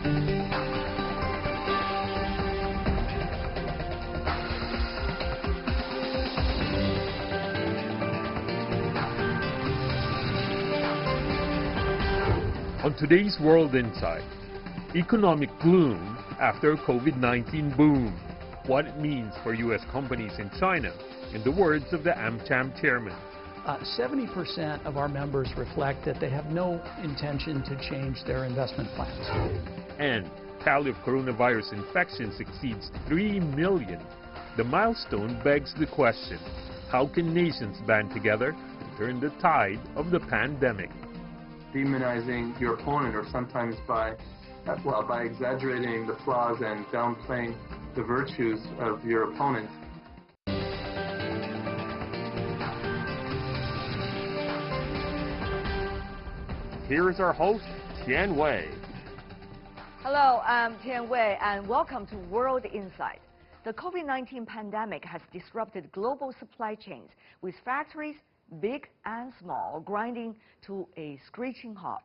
On today's World Insight, economic gloom after COVID-19 boom, what it means for U.S. companies in China, in the words of the AmCham chairman. 70% of our members reflect that they have no intention to change their investment plans. And tally of coronavirus infections exceeds 3 million. The milestone begs the question, how can nations band together and turn the tide of the pandemic? Demonizing your opponent, or sometimes by exaggerating the flaws and downplaying the virtues of your opponent. Here is our host, Tian Wei. Hello, I'm Tian Wei, and welcome to World Insight. The COVID-19 pandemic has disrupted global supply chains, with factories, big and small, grinding to a screeching halt.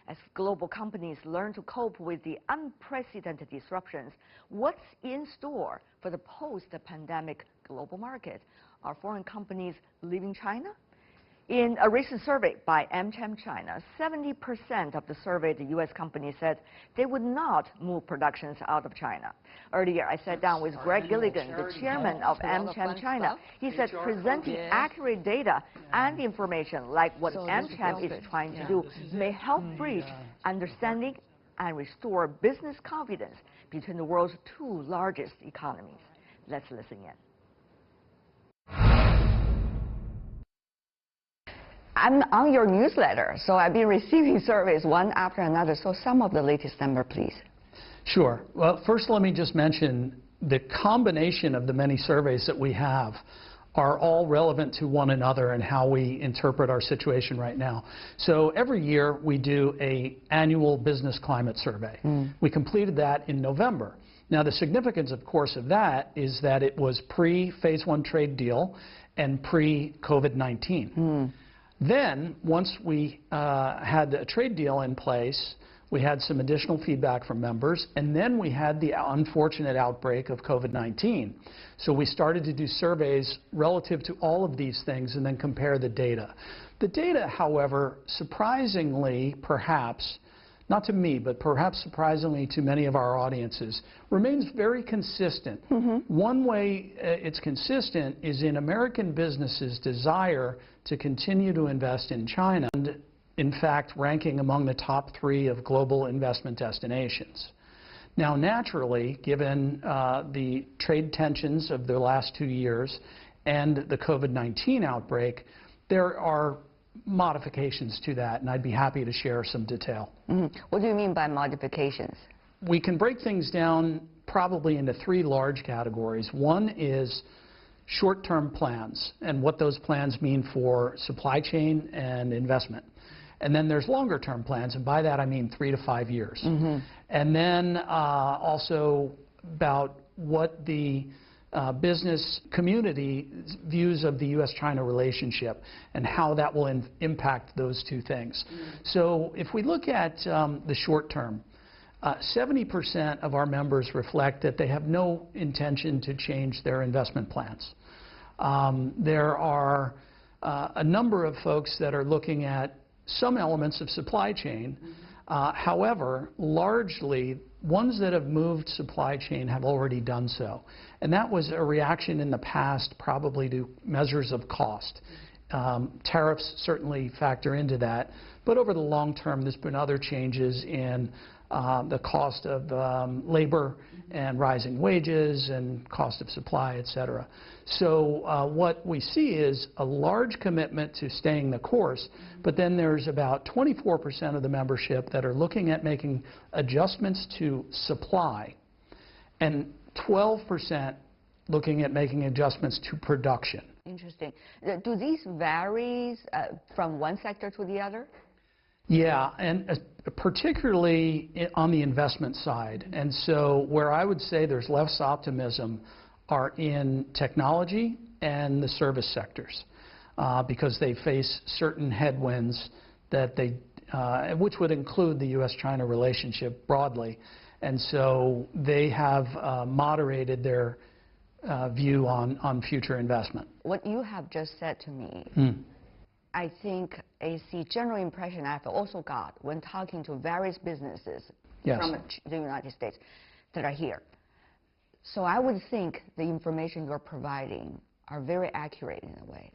As global companies learn to cope with the unprecedented disruptions, what's in store for the post-pandemic global market? Are foreign companies leaving China? In a recent survey by AmCham China, 70% of the surveyed U.S. companies said they would not move productions out of China. Earlier, I sat down with Greg Gilligan, the chairman of AmCham China. He said presenting accurate data and information like what AmCham is trying to do may help bridge understanding and restore business confidence between the world's two largest economies. Let's listen in. I'm on your newsletter, so I've been receiving surveys one after another. So some of the latest number, please. Sure. Well, first let me just mention the combination of the many surveys that we have are all relevant to one another and how we interpret our situation right now. So every year we do an annual business climate survey. We completed that in November. Now the significance, of course, of that is that it was pre-Phase 1 trade deal and pre-COVID-19. Then, once we had a trade deal in place, we had some additional feedback from members, and then we had the unfortunate outbreak of COVID-19. So we started to do surveys relative to all of these things and then compare the data. The data, however, surprisingly, perhaps, not to me, but perhaps surprisingly to many of our audiences, remains very consistent. One way it's consistent is in American businesses' desire to continue to invest in China, and in fact ranking among the top 3 of global investment destinations. Now naturally, given the trade tensions of the last 2 years and the COVID-19 outbreak, there are modifications to that, and I'd be happy to share some detail. What do you mean by modifications? We can break things down probably into 3 large categories. One is short-term plans and what those plans mean for supply chain and investment. And then there's longer-term plans, and by that I mean 3 to 5 years. And then also about what the business community views of the U.S.-China relationship and how that will impact those 2 things. So if we look at the short term, 70% of our members reflect that they have no intention to change their investment plans. There are a number of folks that are looking at some elements of supply chain. However, largely, ones that have moved supply chain have already done so. And that was a reaction in the past probably to measures of cost. Tariffs certainly factor into that. But over the long term, there's been other changes in the cost of labor and rising wages and cost of supply, et cetera. So what we see is a large commitment to staying the course, but then there's about 24% of the membership that are looking at making adjustments to supply, and 12% looking at making adjustments to production. Interesting. Do these vary from one sector to the other? Yeah, and particularly on the investment side. And so where I would say there's less optimism are in technology and the service sectors because they face certain headwinds that they which would include the U.S.-China relationship broadly. And so they have moderated their view on future investment. What you have just said to me, I think is the general impression I've also got when talking to various businesses from the United States that are here. So I would think the information you're providing are very accurate in a way.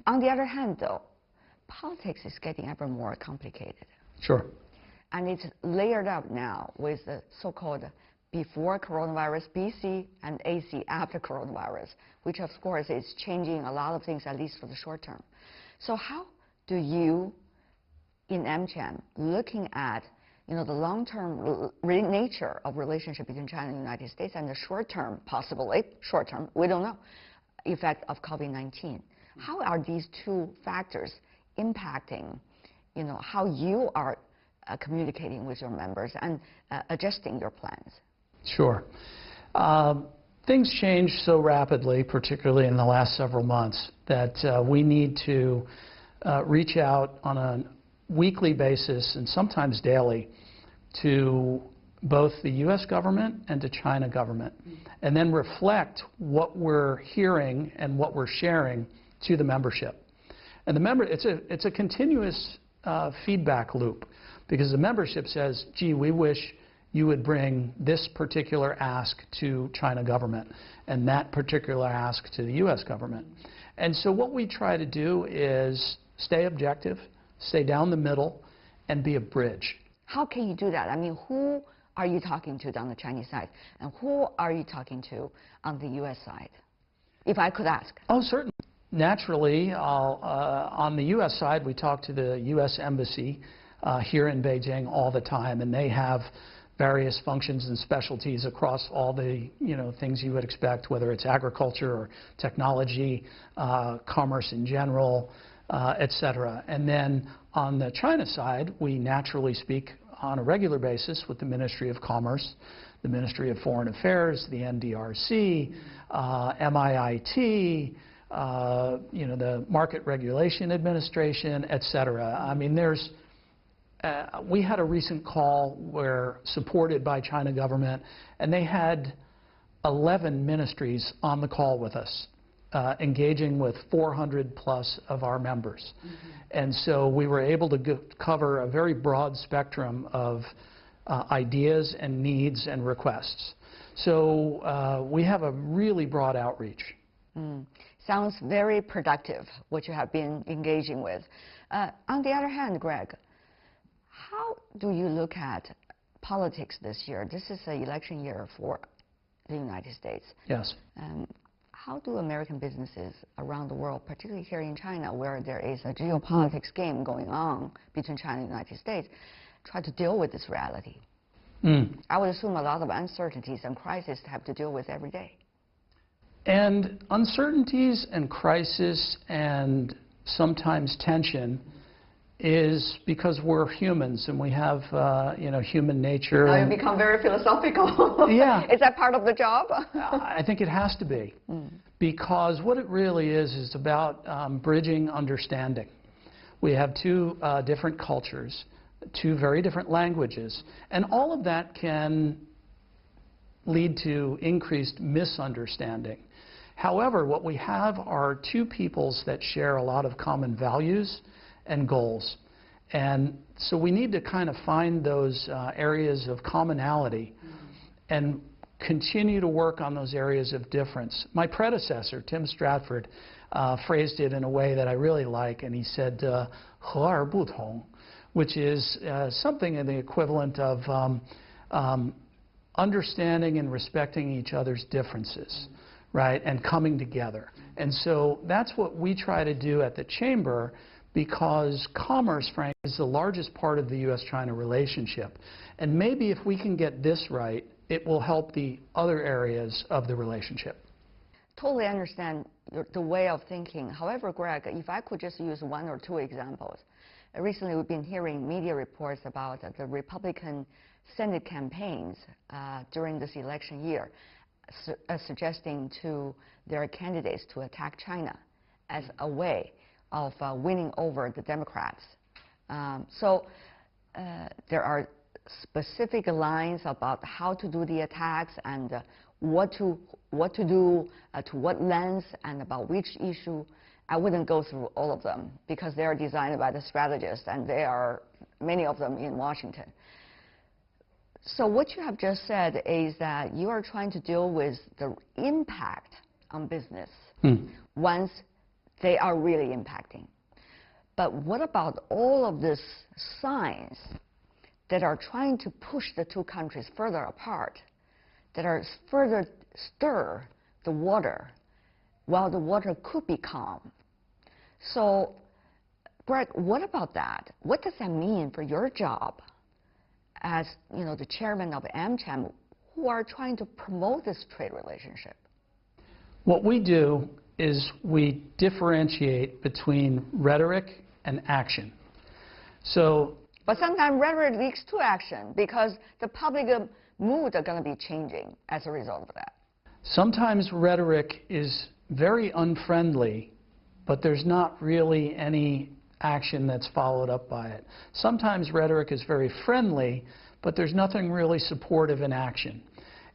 On the other hand, though, politics is getting ever more complicated. Sure. And it's layered up now with the so-called before coronavirus, BC, and AC after coronavirus, which of course is changing a lot of things, at least for the short term. So how do you, in AmCham, looking at the long-term nature of relationship between China and the United States and the short-term, possibly short-term, we don't know, effect of COVID-19? How are these two factors impacting, how you are communicating with your members and adjusting your plans? Sure. Things change so rapidly, particularly in the last several months, that we need to reach out on a weekly basis and sometimes daily to both the U.S. government and to China government, and then reflect what we're hearing and what we're sharing to the membership. And it's a continuous feedback loop, because the membership says, gee, we wish you would bring this particular ask to China government and that particular ask to the U.S. government. And so what we try to do is stay objective, stay down the middle, and be a bridge. How can you do that? I mean, who are you talking to on the Chinese side, and who are you talking to on the U.S. side, if I could ask? Oh, certainly. Naturally, on the U.S. side, we talk to the U.S. Embassy here in Beijing all the time, and they have various functions and specialties across all the things you would expect, whether it's agriculture or technology, commerce in general, etc. And then on the China side, we naturally speak on a regular basis with the Ministry of Commerce, the Ministry of Foreign Affairs, the NDRC, MIIT, the Market Regulation Administration, etc. I mean, we had a recent call supported by China government, and they had 11 ministries on the call with us, engaging with 400 plus of our members. And so we were able to cover a very broad spectrum of ideas and needs and requests. So we have a really broad outreach. Sounds very productive, what you have been engaging with. On the other hand, Greg, how do you look at politics this year? This is an election year for the United States. Yes. How do American businesses around the world, particularly here in China, where there is a geopolitics game going on between China and the United States, try to deal with this reality? I would assume a lot of uncertainties and crises to have to deal with every day. And uncertainties and crisis and sometimes tension is because we're humans and we have, human nature. Now you become very philosophical. Yeah. Is that part of the job? I think it has to be. Because what it really is about bridging understanding. We have two different cultures, two very different languages, and all of that can lead to increased misunderstanding. However, what we have are two peoples that share a lot of common values and goals. And so we need to kind of find those areas of commonality and continue to work on those areas of difference. My predecessor, Tim Stratford, phrased it in a way that I really like, and he said, 和而不同, which is something in the equivalent of understanding and respecting each other's differences, right, and coming together. And so that's what we try to do at the Chamber, because commerce, frankly, is the largest part of the U.S.-China relationship. And maybe if we can get this right, it will help the other areas of the relationship. Totally understand the way of thinking. However, Greg, if I could just use one or two examples. Recently, we've been hearing media reports about the Republican Senate campaigns during this election year, suggesting to their candidates to attack China as a way of winning over the Democrats. So there are specific lines about how to do the attacks and what to do, to what length, and about which issue. I wouldn't go through all of them because they are designed by the strategists, and they are, many of them, in Washington. So what you have just said is that you are trying to deal with the impact on business once they are really impacting. But what about all of these signs that are trying to push the two countries further apart, that are further stir the water while the water could be calm? So, Greg, what about that? What does that mean for your job as, you know, the chairman of AmCham, who are trying to promote this trade relationship? What we do is we differentiate between rhetoric and action. So, but sometimes rhetoric leads to action because the public mood are going to be changing as a result of that. Sometimes rhetoric is very unfriendly, but there's not really any action that's followed up by it. Sometimes rhetoric is very friendly, but there's nothing really supportive in action.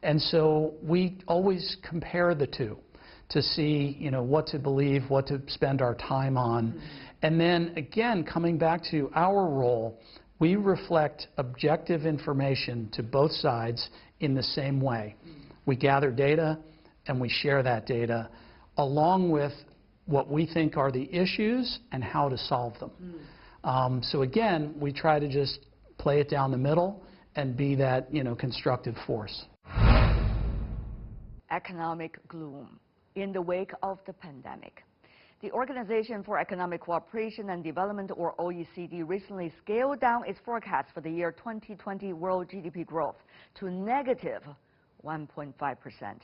And so we always compare the two to see, you know, what to believe, what to spend our time on. And then again, coming back to our role, we reflect objective information to both sides in the same way. We gather data and we share that data along with what we think are the issues and how to solve them. So again, we try to just play it down the middle and be that, you know, constructive force. Economic gloom in the wake of the pandemic. The Organization for Economic Cooperation and Development, or OECD, recently scaled down its forecast for the year 2020 world GDP growth to negative 1.5%.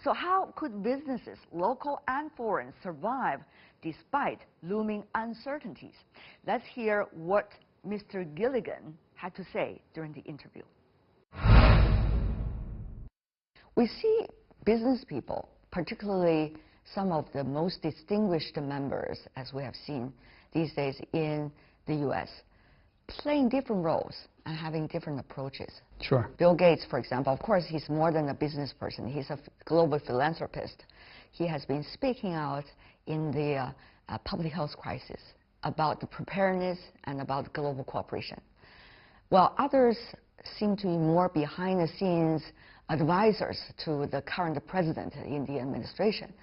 So how could businesses, local and foreign, survive despite looming uncertainties? Let's hear what Mr. Gilligan had to say during the interview. We see business people, particularly some of the most distinguished members, as we have seen these days in the U.S., playing different roles and having different approaches. Sure. Bill Gates, for example, of course, he's more than a business person. He's a global philanthropist. He has been speaking out in the public health crisis about the preparedness and about global cooperation, while others seem to be more behind-the-scenes advisors to the current president in the administration.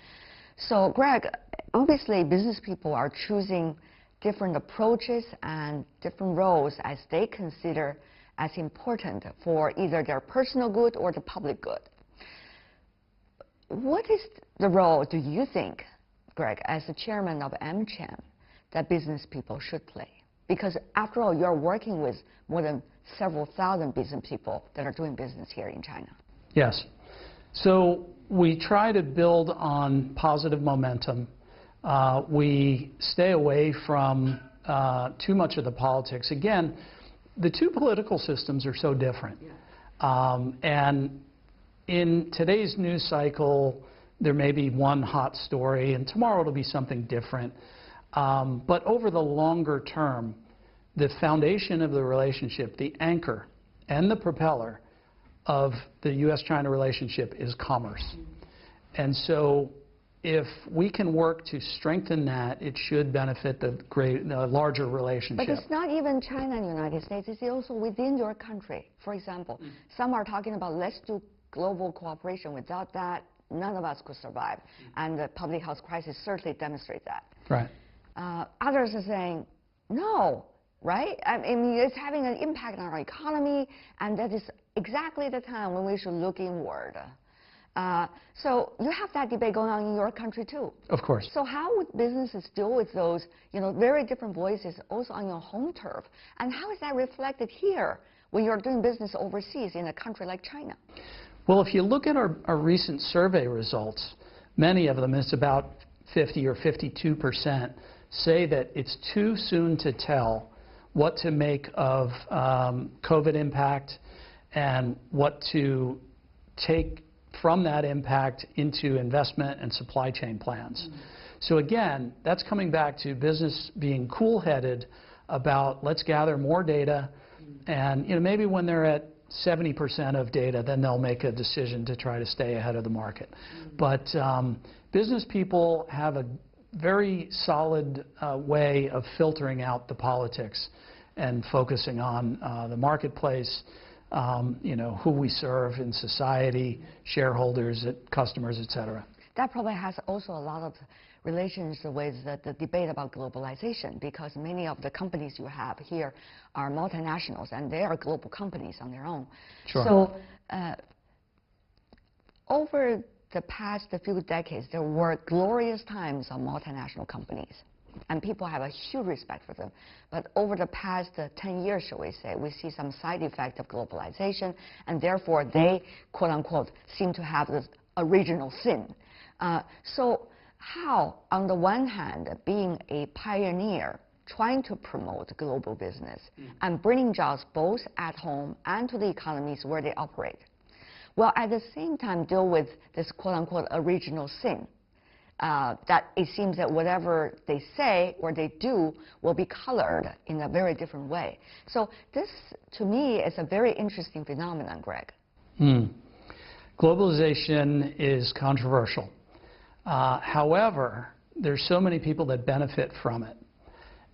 So, Greg, obviously business people are choosing different approaches and different roles as they consider as important for either their personal good or the public good. What is the role, do you think, Greg, as the chairman of AmCham, that business people should play? Because after all, you're working with more than several thousand business people that are doing business here in China. Yes. So we try to build on positive momentum. We stay away from too much of the politics. Again, the two political systems are so different. Yeah. And in today's news cycle, there may be one hot story, and tomorrow it'll be something different. But over the longer term, the foundation of the relationship, the anchor and the propeller of the U.S.-China relationship is commerce. And so if we can work to strengthen that, it should benefit the larger relationship. But it's not even China and the United States. It's also within your country. For example, some are talking about let's do global cooperation. Without that, none of us could survive. And the public health crisis certainly demonstrates that. Right. Others are saying, no, right? I mean, it's having an impact on our economy, and that is exactly the time when we should look inward. So you have that debate going on in your country too. Of course. So how would businesses deal with those, you know, very different voices also on your home turf? And how is that reflected here when you're doing business overseas in a country like China? Well, if you look at our recent survey results, many of them, it's about 50 or 52%, say that it's too soon to tell what to make of COVID impact and what to take from that impact into investment and supply chain plans. So again, that's coming back to business being cool-headed about let's gather more data, And maybe when they're at 70% of data, then they'll make a decision to try to stay ahead of the market. But business people have a very solid way of filtering out the politics and focusing on the marketplace, who we serve in society, shareholders, customers, et cetera. That probably has also a lot of relations with the debate about globalization, because many of the companies you have here are multinationals, and they are global companies on their own. Sure. So over the past few decades, there were glorious times of multinational companies, and people have a huge respect for them. But over the past 10 years, shall we say, we see some side effect of globalization, and therefore they, quote unquote, seem to have this original sin. So how, on the one hand, being a pioneer, trying to promote global business and bringing jobs both at home and to the economies where they operate, while at the same time deal with this quote-unquote original sin, that it seems that whatever they say or they do will be colored in a very different way. So this, to me, is a very interesting phenomenon, Greg. Globalization is controversial. However, there's so many people that benefit from it.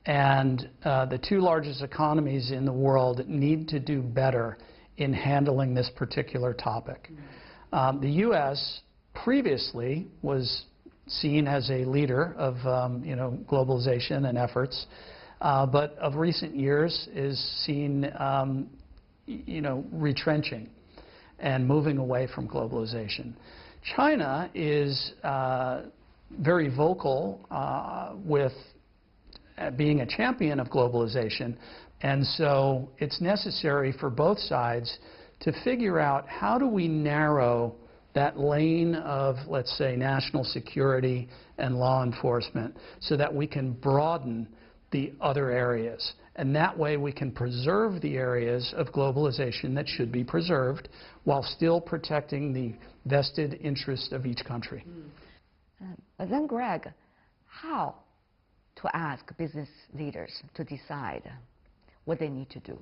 And the two largest economies in the world need to do better in handling this particular topic. The U.S. previously was seen as a leader of globalization and efforts, but of recent years is seen retrenching and moving away from globalization. China is very vocal with being a champion of globalization, and so it's necessary for both sides to figure out how do we narrow that lane of, let's say, national security and law enforcement so that we can broaden the other areas. And that way we can preserve the areas of globalization that should be preserved while still protecting the vested interest of each country. But then, Greg, how to ask business leaders to decide what they need to do?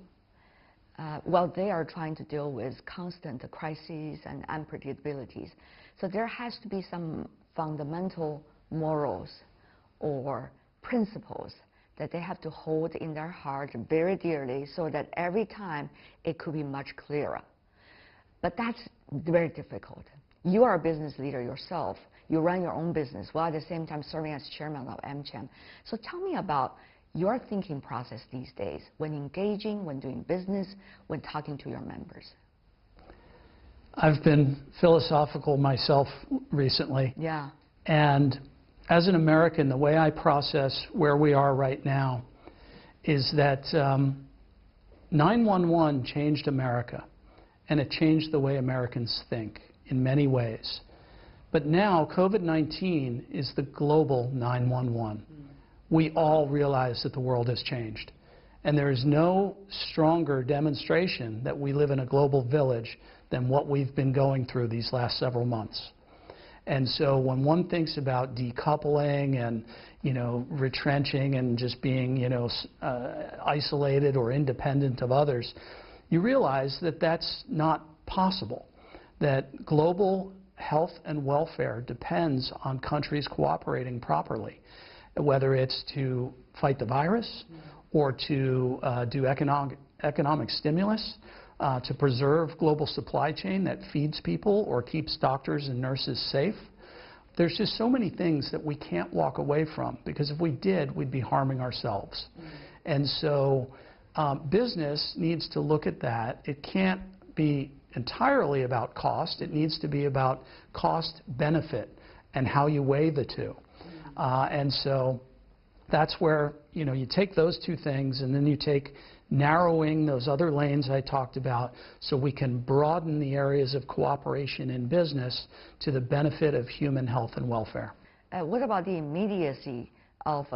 Well, they are trying to deal with constant crises and unpredictabilities. So there has to be some fundamental morals or principles that they have to hold in their heart very dearly so that every time it could be much clearer. But that's very difficult. You are a business leader yourself. You run your own business while at the same time serving as chairman of AmCham. So tell me about your thinking process these days when engaging, when doing business, when talking to your members. I've been philosophical myself recently. Yeah. And as an American, the way I process where we are right now is that 9/11 changed America, and it changed the way Americans think in many ways. But now COVID-19 is the global 9/11. We all realize that the world has changed. And there is no stronger demonstration that we live in a global village than what we've been going through these last several months. And so when one thinks about decoupling and, retrenching and just being, isolated or independent of others, you realize that that's not possible, that global health and welfare depends on countries cooperating properly, whether it's to fight the virus or to do economic stimulus, to preserve global supply chain that feeds people or keeps doctors and nurses safe. There's just so many things that we can't walk away from, because if we did, we'd be harming ourselves. And so business needs to look at that. It can't be entirely about cost. It needs to be about cost benefit and how you weigh the two. And so that's where, you take those two things and then you take narrowing those other lanes I talked about so we can broaden the areas of cooperation in business to the benefit of human health and welfare. What about the immediacy of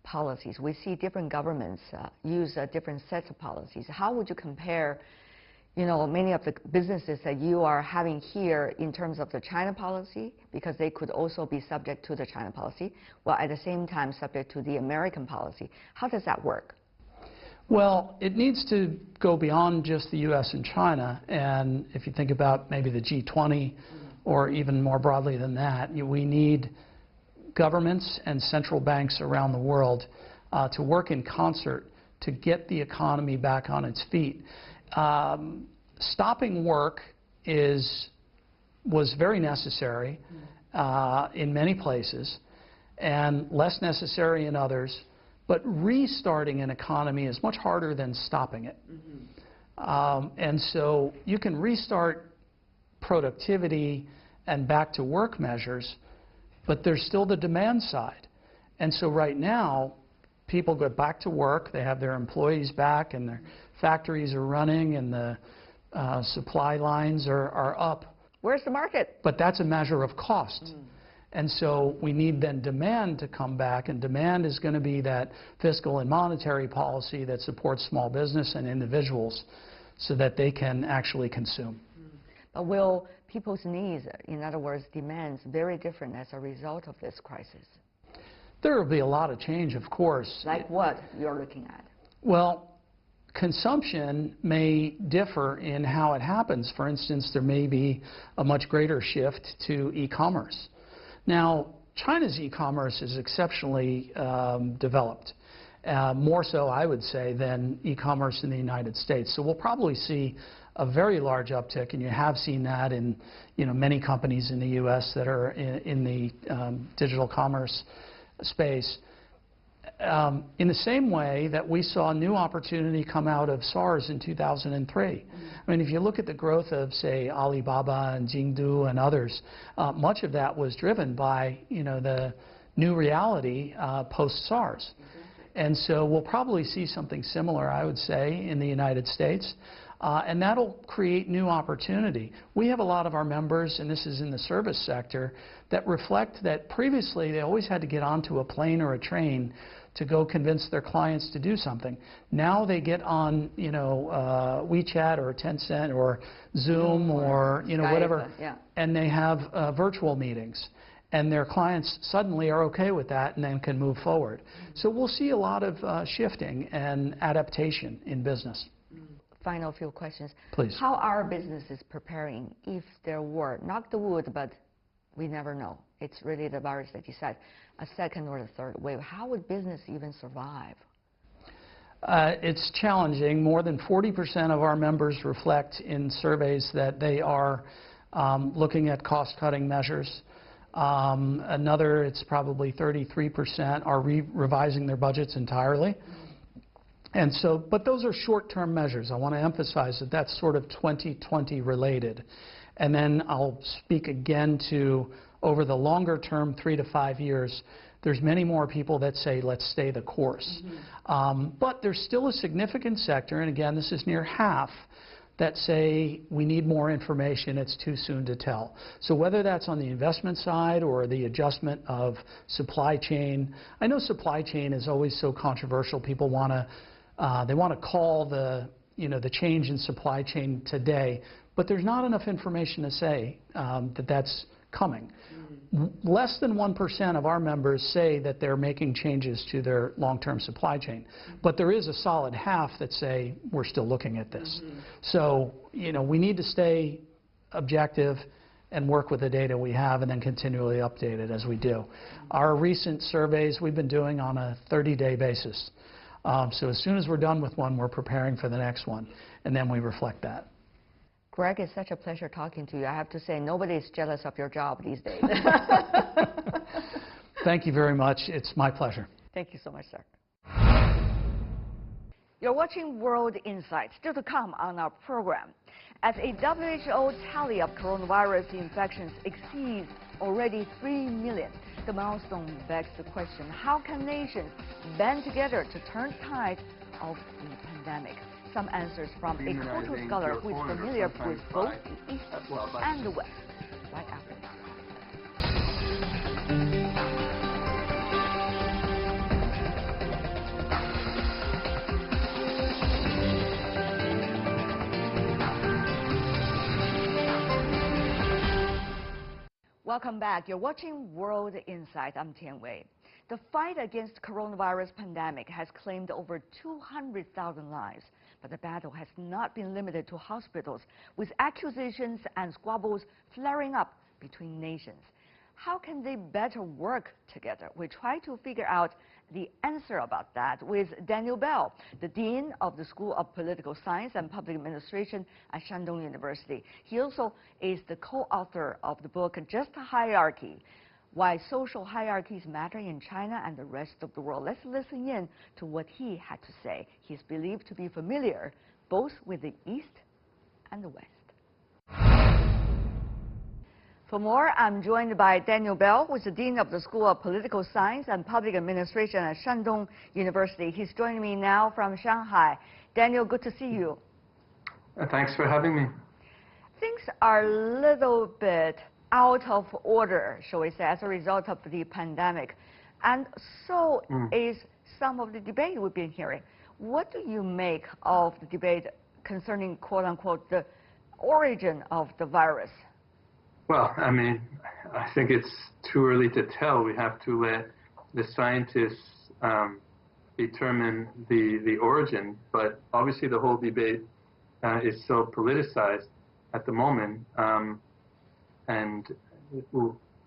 policies? We see different governments use different sets of policies. How would you compare many of the businesses that you are having here in terms of the China policy, because they could also be subject to the China policy, while at the same time subject to the American policy? How does that work? Well, it needs to go beyond just the U.S. and China. And if you think about maybe the G20 or even more broadly than that, we need governments and central banks around the world to work in concert to get the economy back on its feet. Stopping work was very necessary in many places and less necessary in others. But restarting an economy is much harder than stopping it. And so you can restart productivity and back to work measures, but there's still the demand side. And so right now, people go back to work, they have their employees back, and their factories are running, and the supply lines are up. Where's the market? But that's a measure of cost. And so we need then demand to come back, and demand is going to be that fiscal and monetary policy that supports small business and individuals so that they can actually consume. But will people's needs, in other words, demands, very different as a result of this crisis? There will be a lot of change, of course. Like what you're looking at? Well, consumption may differ in how it happens. For instance, there may be a much greater shift to e-commerce. Now, China's e-commerce is exceptionally developed, more so, I would say, than e-commerce in the United States. So we'll probably see a very large uptick, and you have seen that in many companies in the U.S. that are in the digital commerce space. In the same way that we saw new opportunity come out of SARS in 2003. I mean, if you look at the growth of, say, Alibaba and Jingdu and others, much of that was driven by, the new reality post-SARS. And so we'll probably see something similar, I would say, in the United States. And that'll create new opportunity. We have a lot of our members, and this is in the service sector, that reflect that previously they always had to get onto a plane or a train to go convince their clients to do something. Now they get on, WeChat or Tencent or Zoom or Skype, whatever, and they have virtual meetings. And their clients suddenly are okay with that and then can move forward. So we'll see a lot of shifting and adaptation in business. Final few questions. Please. How are businesses preparing if there were, knock the wood, but we never know. It's really the virus that you said, a second or the third wave. How would business even survive? It's challenging. More than 40% of our members reflect in surveys that they are looking at cost-cutting measures. Another, it's probably 33%, are revising their budgets entirely. And so, but those are short-term measures. I want to emphasize that that's sort of 2020 related. And then I'll speak again to over the longer term, 3 to 5 years, there's many more people that say, let's stay the course. But there's still a significant sector, and again, this is near half, that say we need more information, it's too soon to tell. So whether that's on the investment side or the adjustment of supply chain, I know supply chain is always so controversial. People want to they want to call the change in supply chain today, but there's not enough information to say that that's coming. Less than 1% of our members say that they're making changes to their long-term supply chain, but there is a solid half that say we're still looking at this. So we need to stay objective and work with the data we have and then continually update it as we do. Our recent surveys we've been doing on a 30-day basis. So as soon as we're done with one, we're preparing for the next one, and then we reflect that. Greg, it's such a pleasure talking to you. I have to say, nobody's jealous of your job these days. Thank you very much. It's my pleasure. Thank you so much, sir. You're watching World Insight. Still to come on our program. As a WHO tally of coronavirus infections exceeds already 3 million, the milestone begs the question, how can nations band together to turn tide of the pandemic? Some answers from a cultural scholar who is familiar with both the East and the West. Right after this. Welcome back. You're watching World Insight. I'm Tian Wei. The fight against coronavirus pandemic has claimed over 200,000 lives, but the battle has not been limited to hospitals, with accusations and squabbles flaring up between nations. How can they better work together? We try to figure out the answer about that with Daniel Bell, the Dean of the School of Political Science and Public Administration at Shandong University. He also is the co-author of the book, Just Hierarchy: Why Social Hierarchies Matter in China and the Rest of the World. Let's listen in to what he had to say. He's believed to be familiar both with the East and the West. For more, I'm joined by Daniel Bell, who is the Dean of the School of Political Science and Public Administration at Shandong University. He's joining me now from Shanghai. Daniel, good to see you. Thanks for having me. Things are a little bit out of order, shall we say, as a result of the pandemic. And so is some of the debate we've been hearing. What do you make of the debate concerning, quote-unquote, the origin of the virus? Well, I mean, I think it's too early to tell. We have to let the scientists determine the origin. But obviously the whole debate is so politicized at the moment. And in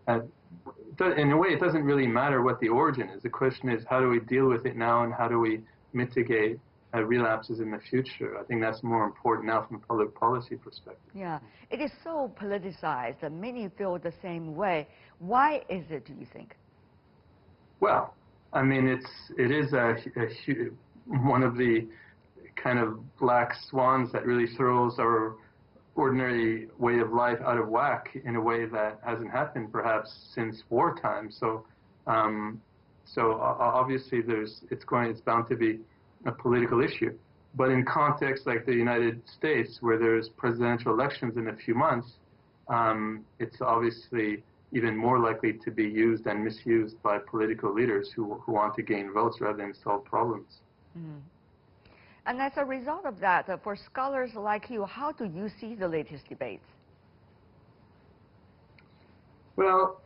a way, it doesn't really matter what the origin is. The question is, how do we deal with it now, and how do we mitigate relapses in the future? I think that's more important now from a public policy perspective. Yeah, it is so politicized, and many feel the same way. Why is it, do you think? Well, I mean, it is one of the kind of black swans that really throws our ordinary way of life out of whack in a way that hasn't happened perhaps since wartime. So obviously it's bound to be a political issue. But in contexts like the United States, where there's presidential elections in a few months, it's obviously even more likely to be used and misused by political leaders who want to gain votes rather than solve problems. And as a result of that, for scholars like you, how do you see the latest debates? Well,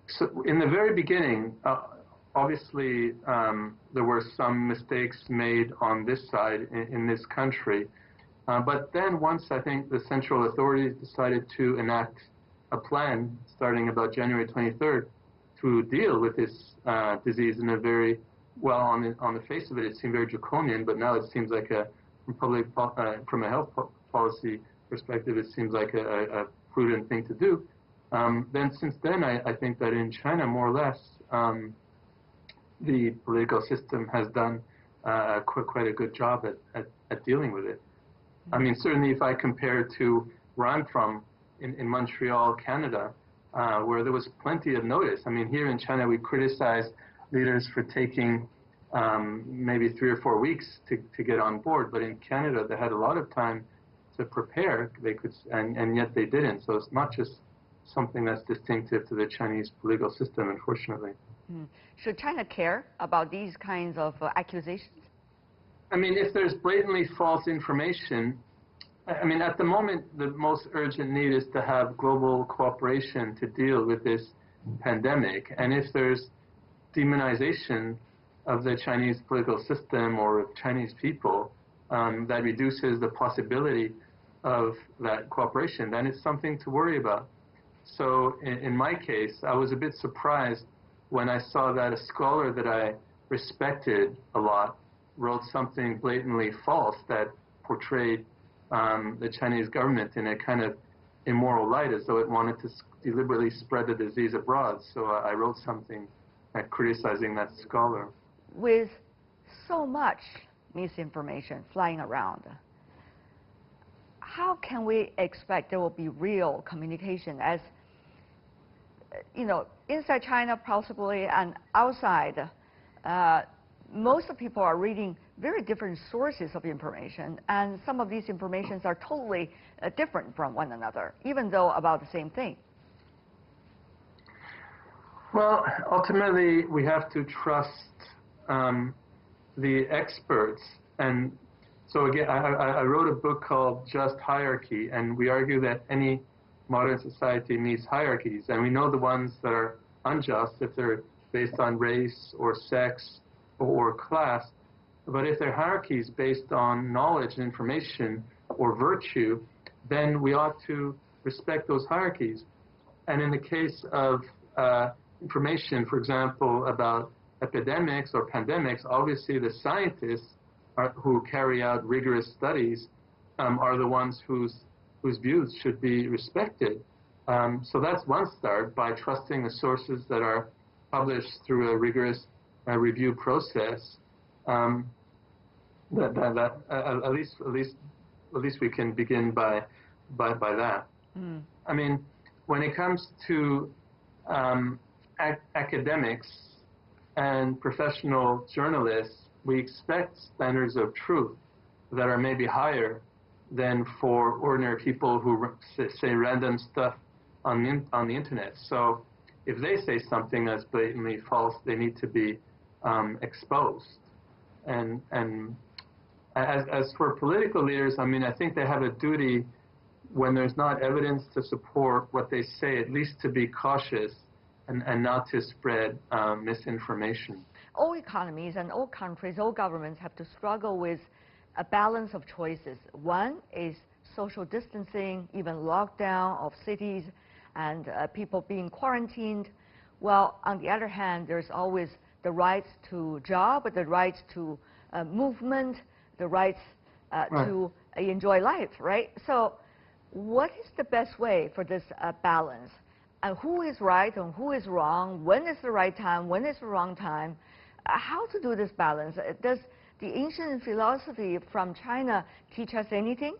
so in the very beginning, obviously, there were some mistakes made on this side in this country. But then once I think the central authorities decided to enact a plan starting about January 23rd to deal with this disease in a very, well, on the face of it, it seemed very draconian, but now it seems like from a health policy perspective, it seems like a prudent thing to do. Then since then, I think that in China, more or less, the political system has done quite a good job at dealing with it. I mean, certainly if I compare to where I'm from, in Montreal, Canada, where there was plenty of notice. I mean, here in China, we criticize leaders for taking maybe 3 or 4 weeks to get on board, but in Canada, they had a lot of time to prepare. They could, and yet they didn't. So it's not just something that's distinctive to the Chinese political system, unfortunately. Should China care about these kinds of accusations? I mean, if there's blatantly false information, I mean, at the moment, the most urgent need is to have global cooperation to deal with this pandemic. And if there's demonization of the Chinese political system or of Chinese people that reduces the possibility of that cooperation, then it's something to worry about. So in my case, I was a bit surprised when I saw that a scholar that I respected a lot wrote something blatantly false that portrayed the Chinese government in a kind of immoral light, as though it wanted to deliberately spread the disease abroad. So I wrote something criticizing that scholar. With so much misinformation flying around, how can we expect there will be real communication, as you know, inside China possibly and outside? Most of people are reading very different sources of information, and some of these informations are totally different from one another, even though about the same thing. Well, ultimately, we have to trust the experts. And so again, I wrote a book called Just Hierarchy, and we argue that any modern society needs hierarchies, and we know the ones that are unjust if they're based on race or sex or class. But if they're hierarchies based on knowledge and information or virtue, then we ought to respect those hierarchies. And in the case of information, for example, about epidemics or pandemics, obviously the scientists who carry out rigorous studies are the ones whose views should be respected. So that's one start, by trusting the sources that are published through a rigorous review process. At least we can begin by that. Mm. I mean, when it comes to academics and professional journalists, we expect standards of truth that are maybe higher than for ordinary people who say random stuff on the internet. So if they say something that's blatantly false, they need to be exposed. And as for political leaders, I mean, I think they have a duty, when there's not evidence to support what they say, at least to be cautious and not to spread misinformation. All economies and all countries, all governments have to struggle with a balance of choices. One is social distancing, even lockdown of cities, and people being quarantined. Well, on the other hand, there's always the rights to job, the rights to movement, the rights to enjoy life, right? So what is the best way for this balance? And who is right and who is wrong? When is the right time? When is the wrong time? How to do this balance? Does the ancient philosophy from China teach us anything?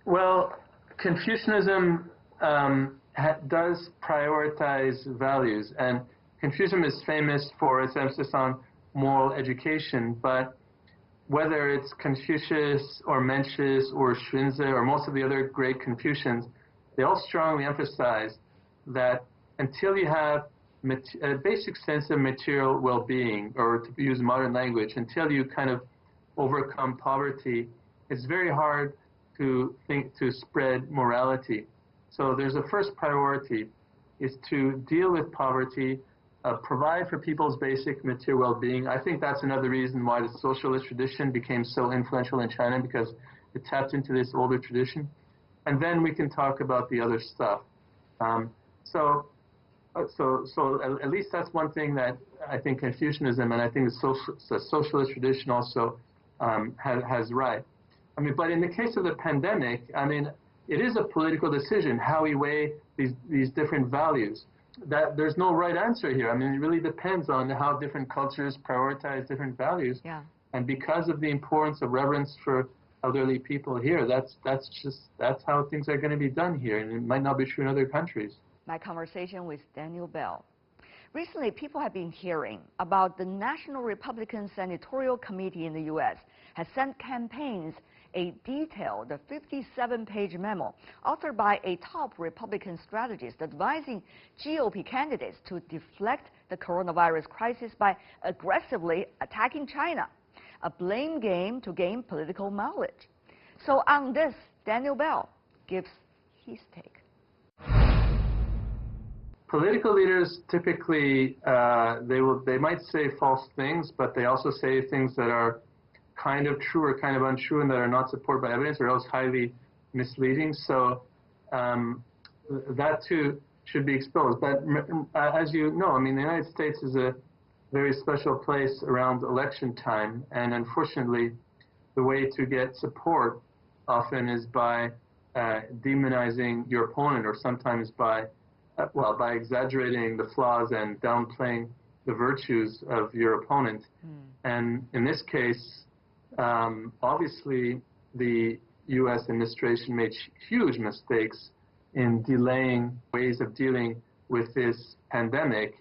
Well, Confucianism does prioritize values, and Confucianism is famous for its emphasis on moral education, but whether it's Confucius or Mencius or Xunzi or most of the other great Confucians, they all strongly emphasize that until you have a basic sense of material well-being, or to use modern language, until you kind of overcome poverty, it's very hard to spread morality. So there's a first priority, is to deal with poverty, provide for people's basic material well-being. I think that's another reason why the socialist tradition became so influential in China, because it tapped into this older tradition. And then we can talk about the other stuff. So at least that's one thing that I think Confucianism, and I think the socialist tradition also has right. I mean, but in the case of the pandemic, I mean, it is a political decision how we weigh these different values. That there's no right answer here. I mean, it really depends on how different cultures prioritize different values. Yeah. And because of the importance of reverence for elderly people here, that's how things are going to be done here, and it might not be true in other countries. My conversation with Daniel Bell. Recently, people have been hearing about the National Republican Senatorial Committee in the U.S. has sent campaigns a detailed 57-page memo authored by a top Republican strategist advising GOP candidates to deflect the coronavirus crisis by aggressively attacking China, a blame game to gain political mileage. So on this, Daniel Bell gives his take. Political leaders typically, they might say false things, but they also say things that are kind of true or kind of untrue and that are not supported by evidence, or else highly misleading. So that too should be exposed. But as you know, I mean, the United States is a very special place around election time, and unfortunately, the way to get support often is by demonizing your opponent, or sometimes by exaggerating the flaws and downplaying the virtues of your opponent. And in this case, obviously, the U.S. administration made huge mistakes in delaying ways of dealing with this pandemic,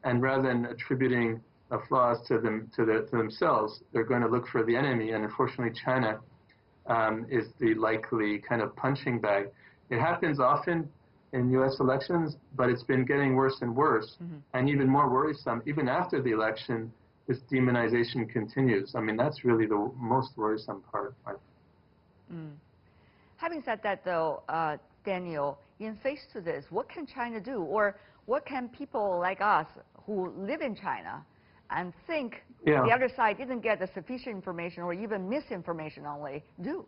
and rather than attributing the flaws to themselves, they're going to look for the enemy. And unfortunately, China is the likely kind of punching bag. It happens often in U.S. elections, but it's been getting worse and worse, and even more worrisome. Even after the election, this demonization continues. I mean, that's really the most worrisome part. Having said that, though, Daniel, in face to this? What can China do? Or what can people like us who live in China and think the other side didn't get the sufficient information or even misinformation only do?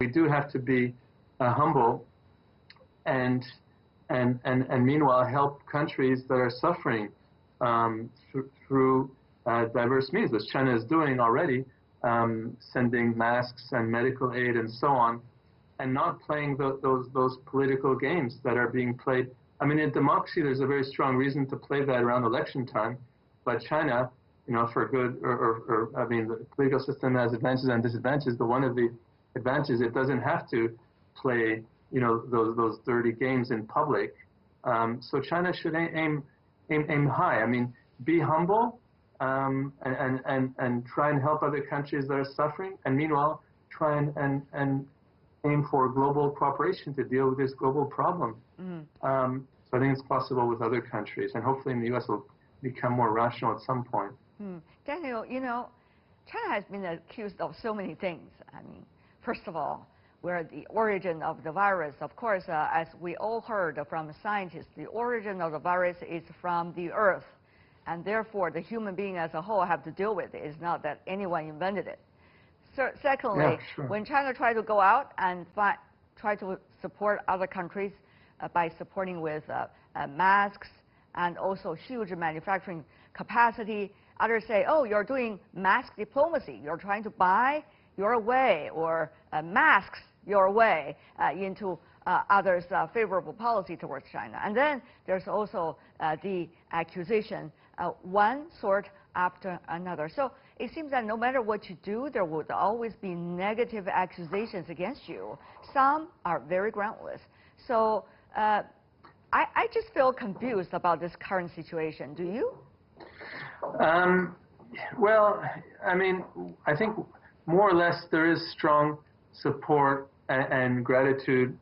We do have to be humble and meanwhile help countries that are suffering through diverse means, which China is doing already, sending masks and medical aid and so on, and not playing those political games that are being played. I mean, in democracy, there's a very strong reason to play that around election time, but China, you know, for good I mean, the political system has advantages and disadvantages, but one of the advantages, it doesn't have to play, you know, those dirty games in public. So China should aim high. I mean, be humble and try and help other countries that are suffering, and meanwhile try and aim for global cooperation to deal with this global problem. So I think it's possible with other countries, and hopefully in the U.S. will become more rational at some point. Daniel, you know, China has been accused of so many things. I mean, first of all, where the origin of the virus, of course, as we all heard from scientists, the origin of the virus is from the Earth, and therefore the human being as a whole have to deal with it. It's not that anyone invented it. So, secondly, when China tried to go out and try to support other countries by supporting with masks and also huge manufacturing capacity, others say, oh, you're doing mask diplomacy. You're trying to buy your way or masks your way into others' favorable policy towards China. And then there's also the accusation, one sort after another. So it seems that no matter what you do, there would always be negative accusations against you. Some are very groundless. So I just feel confused about this current situation. Do you? Well, I mean, I think more or less there is strong support and gratitude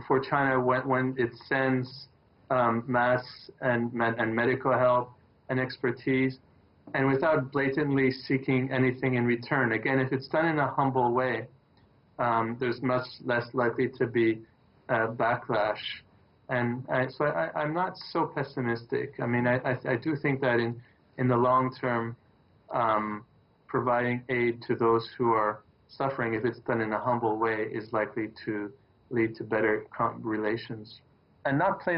for China when it sends masks and medical help and expertise, and without blatantly seeking anything in return. Again, if it's done in a humble way, there's much less likely to be backlash. And so I'm not so pessimistic. I mean, I do think that in the long term, providing aid to those who are suffering, if it's done in a humble way, is likely to lead to better relations. And not play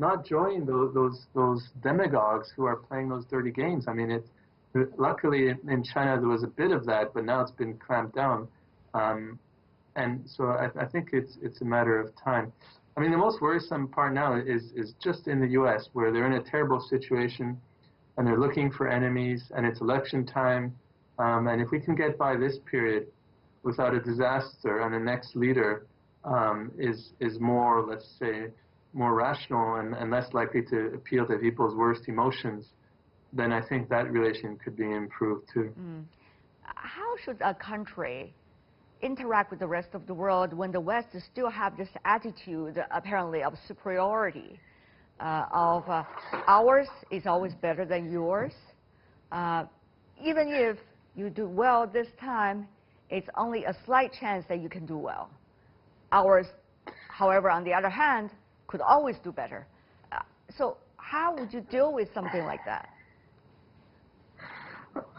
not join those demagogues who are playing those dirty games. I mean, luckily in China there was a bit of that, but now it's been clamped down. And so I think it's a matter of time. I mean, the most worrisome part now is just in the U.S., where they're in a terrible situation and they're looking for enemies, and it's election time. And if we can get by this period without a disaster, and the next leader is more, let's say, more rational and less likely to appeal to people's worst emotions, then I think that relation could be improved too. How should a country interact with the rest of the world when the West still have this attitude, apparently, of superiority, of ours is always better than yours? Even if you do well this time, it's only a slight chance that you can do well. Ours, however, on the other hand, could always do better. So how would you deal with something like that?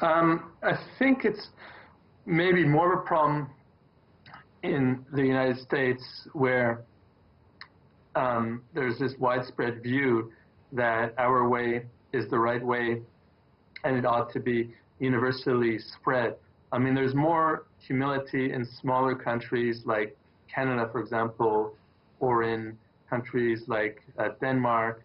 I think it's maybe more of a problem in the United States, where there's this widespread view that our way is the right way and it ought to be universally spread. I mean, there's more humility in smaller countries like Canada, for example, or in countries like Denmark.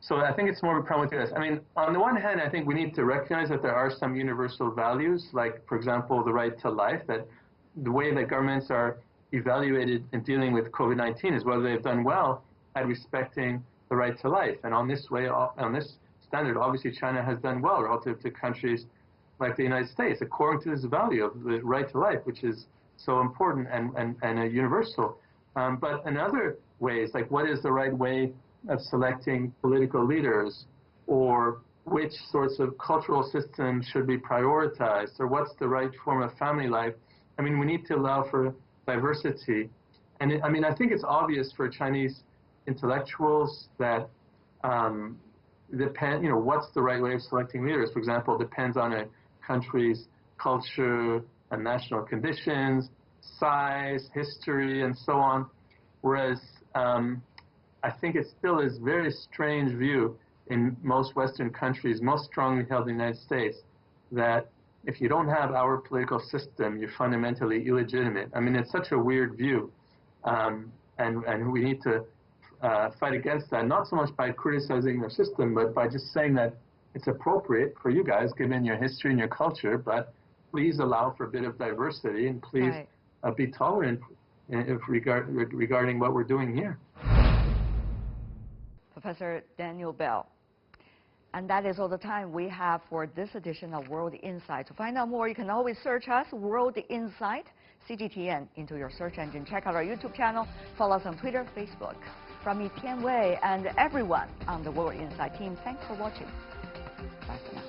So I think it's more of a problem with this. I mean, on the one hand, I think we need to recognize that there are some universal values, like, for example, the right to life, that the way that governments are evaluated in dealing with COVID-19 is whether they've done well at respecting the right to life. And on this standard, obviously China has done well relative to countries like the United States, according to this value of the right to life, which is so important and a universal. But in other ways, like what is the right way of selecting political leaders, or which sorts of cultural systems should be prioritized, or what's the right form of family life? I mean, we need to allow for diversity. And I mean, I think it's obvious for Chinese intellectuals that what's the right way of selecting leaders, for example, depends on a country's culture and national conditions, size, history, and so on. Whereas I think it still is a very strange view in most Western countries, most strongly held in the United States, that if you don't have our political system, you're fundamentally illegitimate. I mean, it's such a weird view. And we need to fight against that, not so much by criticizing their system, but by just saying that it's appropriate for you guys, given your history and your culture, but please allow for a bit of diversity, and please be tolerant regarding what we're doing here. Professor Daniel Bell. And that is all the time we have for this edition of World Insight. To find out more, you can always search us, World Insight, CGTN, into your search engine. Check out our YouTube channel. Follow us on Twitter, Facebook. From me, Tian Wei, and everyone on the World Insight team, thanks for watching. Bye for now.